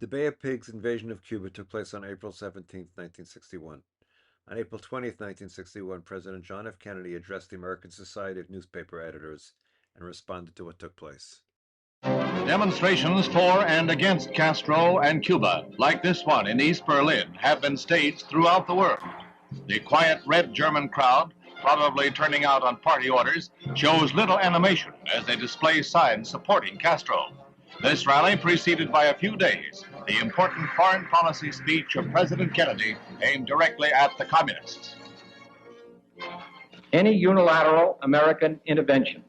The Bay of Pigs invasion of Cuba took place on April 17, 1961. On April 20th, 1961, President John F. Kennedy addressed the American Society of Newspaper Editors and responded to what took place. Demonstrations for and against Castro and Cuba, like this one in East Berlin, have been staged throughout the world. The quiet red German crowd, probably turning out on party orders, shows little animation as they display signs supporting Castro. This rally preceded by a few days the important foreign policy speech of President Kennedy aimed directly at the communists. Any unilateral American intervention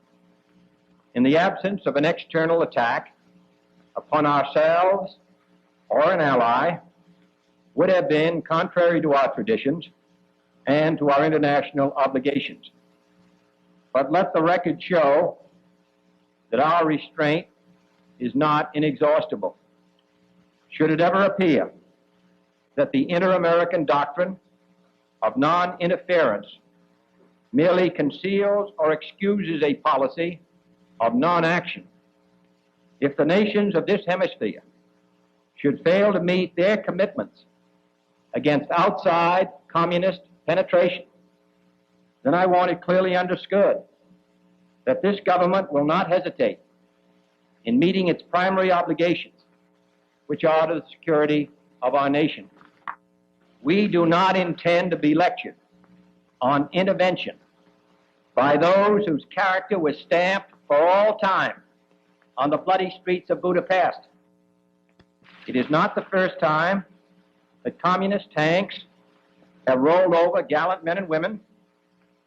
in the absence of an external attack upon ourselves or an ally would have been contrary to our traditions and to our international obligations. But let the record show that our restraint is not inexhaustible. Should it ever appear that the inter-American doctrine of non-interference merely conceals or excuses a policy of non-action, if the nations of this hemisphere should fail to meet their commitments against outside communist penetration, then I want it clearly understood that this government will not hesitate in meeting its primary obligations, which are to the security of our nation. We do not intend to be lectured on intervention by those whose character was stamped for all time on the bloody streets of Budapest. It is not the first time that communist tanks have rolled over gallant men and women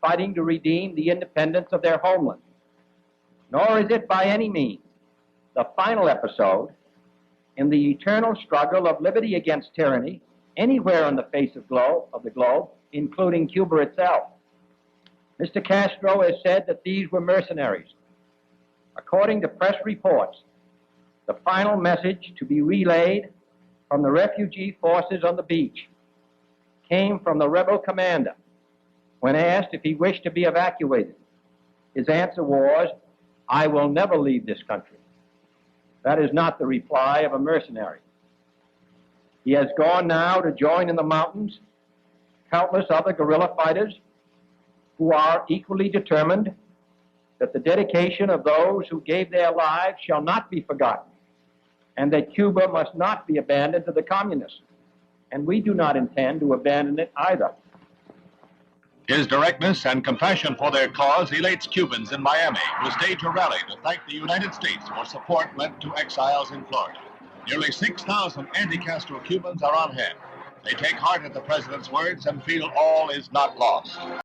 fighting to redeem the independence of their homeland. Nor is it by any means the final episode in the eternal struggle of liberty against tyranny anywhere on the face of the globe, including Cuba itself. Mr. Castro has said that these were mercenaries. According to press reports, the final message to be relayed from the refugee forces on the beach came from the rebel commander when asked if he wished to be evacuated. His answer was, "I will never leave this country." That is not the reply of a mercenary. He has gone now to join in the mountains countless other guerrilla fighters who are equally determined that the dedication of those who gave their lives shall not be forgotten, and that Cuba must not be abandoned to the communists. And we do not intend to abandon it either. His directness and compassion for their cause elates Cubans in Miami, who stage a rally to thank the United States for support lent to exiles in Florida. Nearly 6,000 anti-Castro Cubans are on hand. They take heart at the president's words and feel all is not lost.